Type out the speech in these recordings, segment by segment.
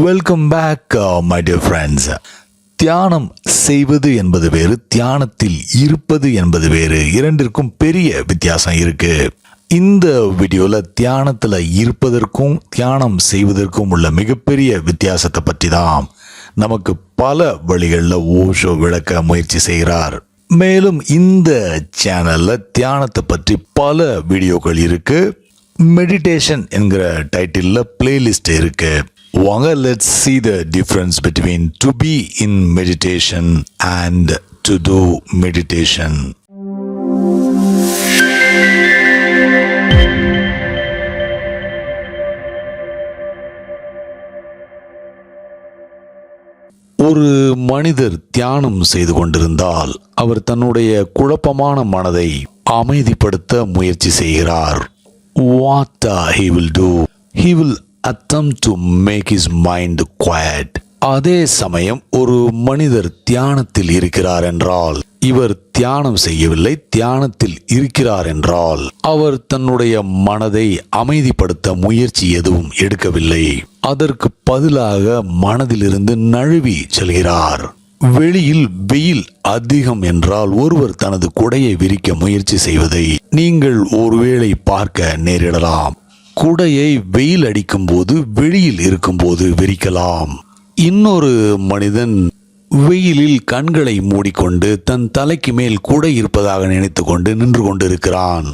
Welcome back my dear friends. தியானம் செய்வது என்பது வேறு, தியானத்தில் இருப்பது என்பது வேறு. இரண்டிற்கும் பெரிய வித்தியாசம் இருக்கு. இந்த வீடியோல தியானத்துல இருப்பதற்கும் தியானம் செய்வதற்கும் உள்ள மிகப்பெரிய வித்தியாசத்தை பற்றி தான் நமக்கு பல வழிகளில் ஓஷோ விளக்க முயற்சி செய்கிறார். மேலும் இந்த சேனல்ல தியானத்தை பற்றி பல வீடியோக்கள் இருக்கு. மெடிடேஷன் என்கிற டைட்டில்ல பிளேலிஸ்ட் இருக்கு. வாங்க, let's see the difference between to be in meditation and to do meditation. ஒரு மனிதர் தியானம் செய்து கொண்டிருந்தால் அவர் தன்னுடைய குழப்பமான மனதை அமைதிப்படுத்த முயற்சி செய்கிறார். What he will do? He will attempt to make his mind quiet. அதே சமயம் ஒரு மனிதர் தியானத்தில் இருக்கிறார் என்றால் இவர் தியானம் செய்யவில்லை, தியானத்தில் இருக்கிறார் என்றால் அவர் தன்னுடைய மனதை அமைதிப்படுத்த முயற்சி எதுவும் எடுக்கவில்லை. அதற்கு பதிலாக மனதிலிருந்து நழுவி செல்கிறார். வெளியில் வெயில் அதிகம் என்றால் ஒருவர் தனது குடையை விரிக்க முயற்சி செய்வதை நீங்கள் ஒருவேளை பார்க்க நேரிடலாம். குடையை வெயில் அடிக்கும் போது வெளியில் இருக்கும் போது விரிக்கலாம். இன்னொரு மனிதன் வெயிலில் கண்களை மூடிக்கொண்டு தன் தலைக்கு மேல் குடை இருப்பதாக நினைத்து கொண்டு நின்று கொண்டிருக்கிறான்.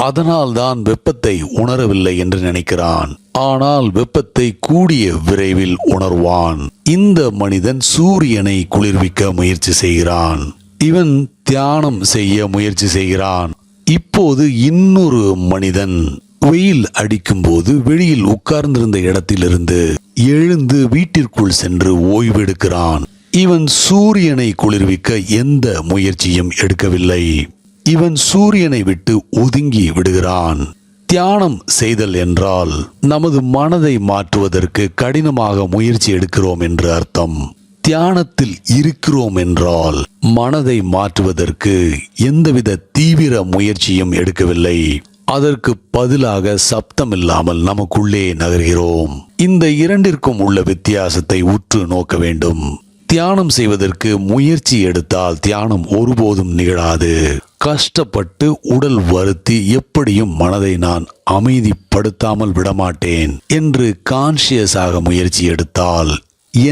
அதனால் தான் வெப்பத்தை உணரவில்லை என்று நினைக்கிறான். ஆனால் வெப்பத்தை கூடிய விரைவில் உணர்வான். இந்த மனிதன் சூரியனை குளிர்விக்க முயற்சி செய்கிறான். இவன் தியானம் செய்ய முயற்சி செய்கிறான். இப்போது இன்னொரு மனிதன் வெயில் அடிக்கும் போது வெளியில் உட்கார்ந்திருந்த இடத்திலிருந்து எழுந்து வீட்டிற்குள் சென்று ஓய்வெடுக்கிறான். இவன் சூரியனை குளிர்விக்க எந்த முயற்சியும் எடுக்கவில்லை. இவன் சூரியனை விட்டு ஒதுங்கி விடுகிறான். தியானம் செய்தல் என்றால் நமது மனதை மாற்றுவதற்கு கடினமாக முயற்சி எடுக்கிறோம் என்று அர்த்தம். தியானத்தில் இருக்கிறோம் என்றால் மனதை மாற்றுவதற்கு எந்தவித தீவிர முயற்சியும் எடுக்கவில்லை. அதற்கு பதிலாக சப்தம் இல்லாமல் நமக்குள்ளே நகர்கிறோம். இந்த இரண்டிற்கும் உள்ள வித்தியாசத்தை உற்று நோக்க வேண்டும். தியானம் செய்வதற்கு முயற்சி எடுத்தால் தியானம் ஒருபோதும் நிகழாது. கஷ்டப்பட்டு உடல் வருத்தி எப்படியும் மனதை நான் அமைதிப்படுத்தாமல் விடமாட்டேன் என்று கான்சியஸாக முயற்சி எடுத்தால்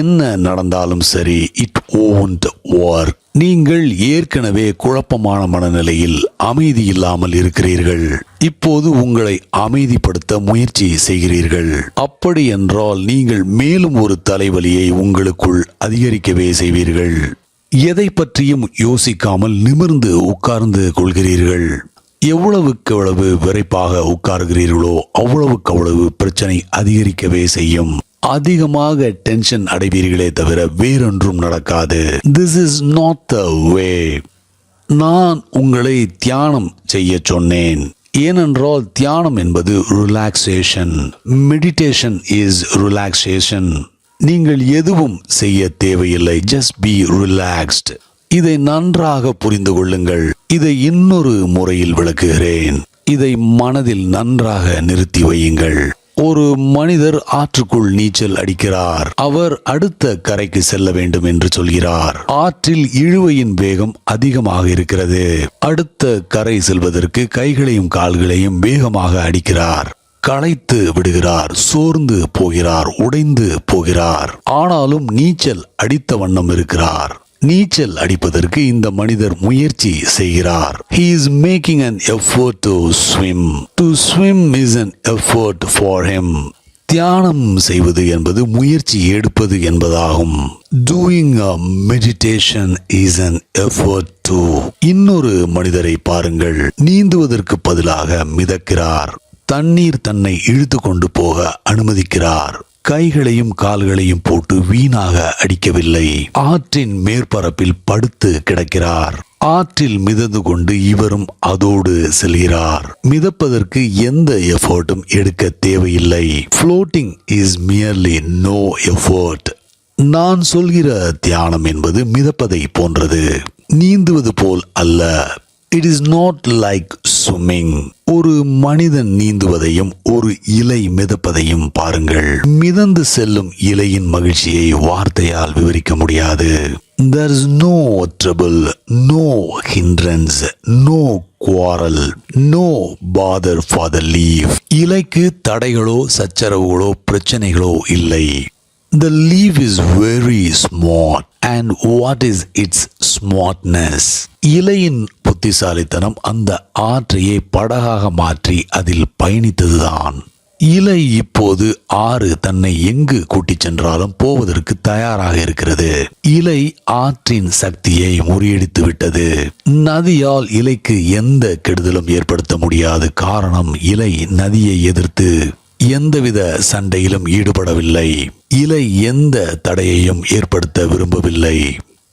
என்ன நடந்தாலும் சரி, இட் won't work. நீங்கள் ஏற்கனவே குழப்பமான மனநிலையில் அமைதி இல்லாமல் இருக்கிறீர்கள். இப்போது உங்களை அமைதிப்படுத்த முயற்சி செய்கிறீர்கள். அப்படி என்றால் நீங்கள் மேலும் ஒரு தலைவலியை உங்களுக்குள் அதிகரிக்கவே செய்வீர்கள். எதை பற்றியும் யோசிக்காமல் நிமிர்ந்து உட்கார்ந்து கொள்கிறீர்கள். எவ்வளவுக்கு எவ்வளவு விரைப்பாக உட்கார்கிறீர்களோ அவ்வளவுக்கு அவ்வளவு பிரச்சனை அதிகரிக்கவே செய்யும். அதிகமாக டென்ஷன் அடைவீர்களே தவிர வேறொன்றும் நடக்காது. This is not the way. நான் உங்களை தியானம் செய்ய சொன்னேன். ஏனென்றால் தியானம் என்பது ரிலாக்ஸேஷன். Meditation is relaxation. நீங்கள் எதுவும் செய்ய தேவையில்லை. Just be relaxed. இதை நன்றாக புரிந்து கொள்ளுங்கள். இதை இன்னொரு முறையில் விளக்குகிறேன். இதை மனதில் நன்றாக நிறுத்தி வையுங்கள். ஒரு மனிதர் ஆற்றுக்குள் நீச்சல் அடிக்கிறார். அவர் அடுத்த கரைக்கு செல்ல வேண்டும் என்று சொல்கிறார். ஆற்றில் இழுவையின் வேகம் அதிகமாக இருக்கிறது. அடுத்த கரை செல்வதற்கு கைகளையும் கால்களையும் வேகமாக அடிக்கிறார். களைத்து விடுகிறார், சோர்ந்து போகிறார், உடைந்து போகிறார். ஆனாலும் நீச்சல் அடித்த வண்ணம் இருக்கிறார். நீச்சல் அடிப்பதற்கு இந்த மனிதர் முயற்சி செய்கிறார். He is making an effort to swim. To swim is an effort for him. தியானம் செய்வது என்பது முயற்சி எடுப்பது என்பதாகும். Doing a meditation is an effort too. இன்னொரு மனிதரை பாருங்கள். நீந்துவதற்கு பதிலாக மிதக்கிறார். தண்ணீர் தன்னை இழுத்து கொண்டு போக அனுமதிக்கிறார். கைகளையும் கால்களையும் போட்டு வீணாக அடிக்கவில்லை. ஆற்றின் மேற்பரப்பில் படுத்து கிடக்கிறார். ஆற்றில் மிதந்து கொண்டு இவரும் அதோடு செல்கிறார். மிதப்பதற்கு எந்த எஃபோர்ட்டும் எடுக்க தேவையில்லை. Floating is merely no effort. நான் சொல்கிற தியானம் என்பது மிதப்பதை போன்றது, நீந்துவது போல் அல்ல. It is not like swimming. ஒரு மனிதன் நீந்துவதையும் ஒரு இலை மிதப்பதையும் பாருங்கள். மிதந்து செல்லும் இலையின் மகிழ்ச்சியை வார்த்தையால் விவரிக்க முடியாது. There is no trouble, no hindrance, no quarrel, no bother for the leaf. இலைக்கு தடைகளோ சச்சரவுகளோ பிரச்சனைகளோ இல்லை. The leaf is very smart. And what is its smartness? இலையின் புத்திசாலித்தனம் அந்த ஆற்றையே படகாக மாற்றி அதில் பயணித்ததுதான். இலை இப்போது ஆறு தன்னை எங்கு கூட்டிச் சென்றாலும் போவதற்கு தயாராக இருக்கிறது. இலை ஆற்றின் சக்தியை முறியடித்து விட்டது. நதியால் இலைக்கு எந்த கெடுதலும் ஏற்படுத்த முடியாது. காரணம், இலை நதியை எதிர்த்து எந்தவித சண்டையிலும் ஈடுபடவில்லை. இலை எந்த தடையையும் ஏற்படுத்த விரும்பவில்லை.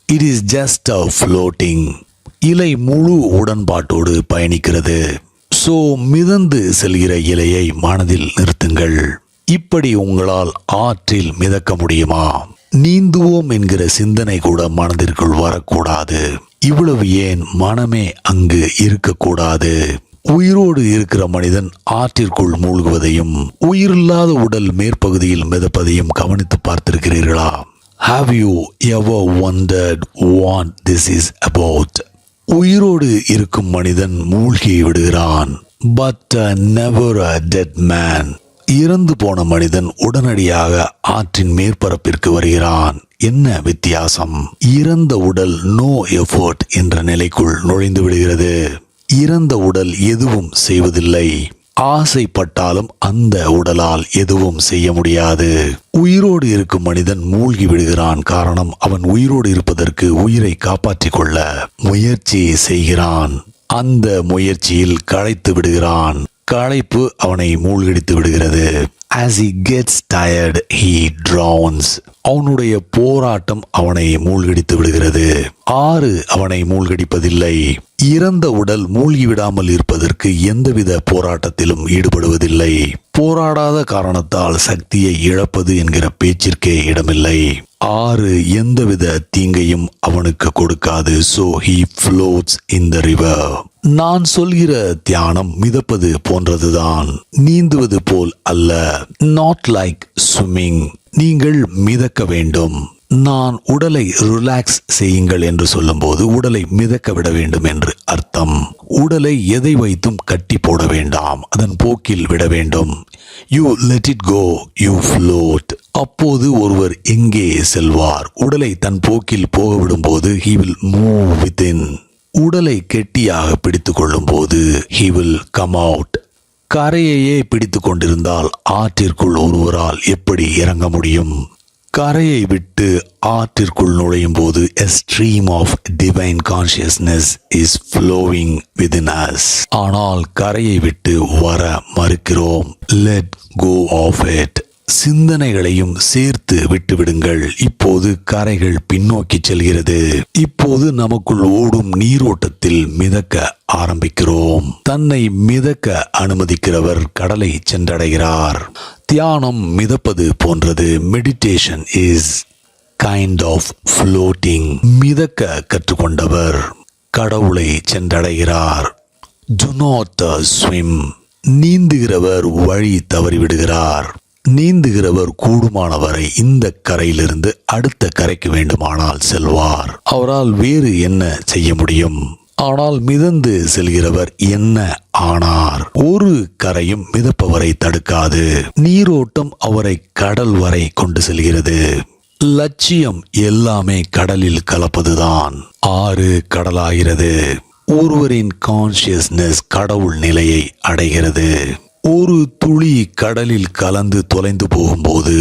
It is just a floating. இலை முழு உடன்பாட்டோடு பயணிக்கிறது. சோ மிதந்து செல்கிற இலையை மனதில் நிறுத்துங்கள். இப்படி உங்களால் ஆற்றில் மிதக்க முடியுமா? நீந்துவோம் என்கிற சிந்தனை கூட மனதிற்குள் வரக்கூடாது. இவ்வளவு ஏன் மனமே அங்கு இருக்கக்கூடாது? உயிரோடு இருக்கிற மனிதன் ஆற்றிற்குள் மூழ்குவதையும் உயிரில்லாத உடல் மேற்பகுதியில் மிதப்பதையும் கவனித்து பார்த்திருக்கிறீர்களா? Have you ever wondered what this is about? உயிரோடு இருக்கும் மனிதன் மூழ்கி விடுகிறான். But never a dead man. இறந்து போன மனிதன் உடனடியாக ஆற்றின் மேற்பரப்பிற்கு வருகிறான். என்ன வித்தியாசம்? இறந்த உடல் நோ எஃபோர்ட் என்ற நிலைக்குள் நுழைந்து விடுகிறது. இறந்த உடல் எதுவும் செய்வதில்லை. ஆசைப்பட்டாலும் அந்த உடலால் எதுவும் செய்ய முடியாது. உயிரோடு இருக்கும் மனிதன் மூழ்கி விடுகிறான். காரணம், அவன் உயிரோடு இருப்பதற்கு உயிரை காப்பாற்றிக் கொள்ள முயற்சி செய்கிறான். அந்த முயற்சியில் களைத்து விடுகிறான். களைப்பு அவனை மூழ்கடித்து விடுகிறது. As he gets tired, he drowns. அவனுடைய போராட்டம் அவனை மூழ்கடித்து விடுகிறது. ஆறு அவனை மூழ்கடிப்பதில்லை. இறந்த உடல் மூழ்கிவிடாமல் இருப்பதற்கு எந்தவித போராட்டத்திலும் ஈடுபடுவதில்லை. போராடாத காரணத்தால் சக்தியை இழப்பது என்கிற பேச்சிற்கே இடமில்லை. ஆறு எந்தவித தீங்கையும் அவனுக்கு கொடுக்காது. So he floats in the river. நான் சொல்கிற தியானம் மிதப்பது போன்றதுதான், நீந்துவது போல் அல்ல. Not like swimming. நீங்கள் மிதக்க வேண்டும். நான் உடலை ரிலாக்ஸ் செய்யுங்கள் என்று சொல்லும்போது உடலை மிதக்க விட வேண்டும் என்று அர்த்தம். உடலை எதை வைத்தும் கட்டி போட வேண்டாம், அதன் போக்கில் விட வேண்டும். You let it go, you float. அப்போது ஒருவர் எங்கே செல்வார்? உடலை தன் போக்கில் போக விடும்போது he will move within. உடலை கெட்டியாக பிடித்து கொள்ளும் போது he will come out. கரையையே பிடித்து கொண்டிருந்தால் ஆற்றிற்குள் ஒருவரால் எப்படி இறங்க முடியும்? கரையை விட்டு ஆற்றிற்குள் நுழையும் போது a stream of divine consciousness is flowing within us. ஆனால் கரையை விட்டு வர மறுக்கிறோம். Let go of it. சிந்தனைகளையும் சேர்த்து விட்டுவிடுங்கள். இப்போது கரைகள் பின்னோக்கி செல்கிறது. இப்போது நமக்குள் ஓடும் நீரோட்டத்தில் மிதக்க ஆரம்பிக்கிறோம். தன்னை மிதக்க அனுமதிக்கிறவர் கடலை சென்றடைகிறார். தியானம் மிதப்பது போன்றது. Meditation is kind of floating. மிதக்க கற்றுக்கொண்டவர் கடவுளை சென்றடைகிறார். Do not swim. நீந்துகிறவர் வழி தவறிவிடுகிறார். நீந்துகிறவர் கூடுமானவரை இந்த கரையிலிருந்து அடுத்த கரைக்கு வேண்டுமானால் செல்வார். அவரால் வேறு என்ன செய்ய முடியும்? ஆனால் மிதந்து செல்கிறவர் என்ன ஆனார்? ஒரு கரையும் மிதப்பவரை தடுக்காது. நீரோட்டம் அவரை கடல் வரை கொண்டு செல்கிறது. லட்சியம் எல்லாமே கடலில் கலப்பதுதான். ஆறு கடலாகிறது. ஒருவரின் கான்சியஸ்னஸ் கடவுள் நிலையை அடைகிறது. ஒரு துளி கடலில் கலந்து தொலைந்து போகும்போது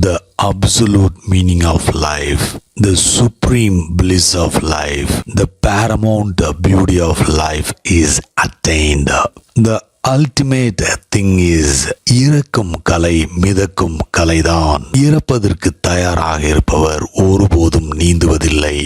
the absolute meaning of life, the supreme bliss of life, the paramount beauty of life is attained. The ultimate thing is இறக்கும் கலை மிதக்கும் கலைதான். இறப்பதற்கு தயாராக இருப்பவர் ஒருபோதும் நீந்துவதில்லை.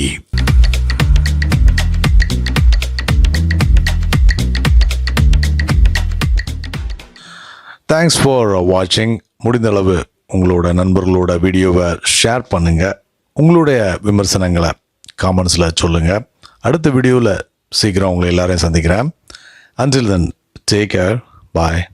தேங்க்ஸ் ஃபார் வாட்சிங். முடிந்தளவு உங்களோட நண்பர்களோட வீடியோவை ஷேர் பண்ணுங்கள். உங்களுடைய விமர்சனங்களை காமெண்ட்ஸில் சொல்லுங்கள். அடுத்த வீடியோவில் சீக்கிரம் உங்களை எல்லாரையும் சந்திக்கிறேன். Until then, take care. Bye.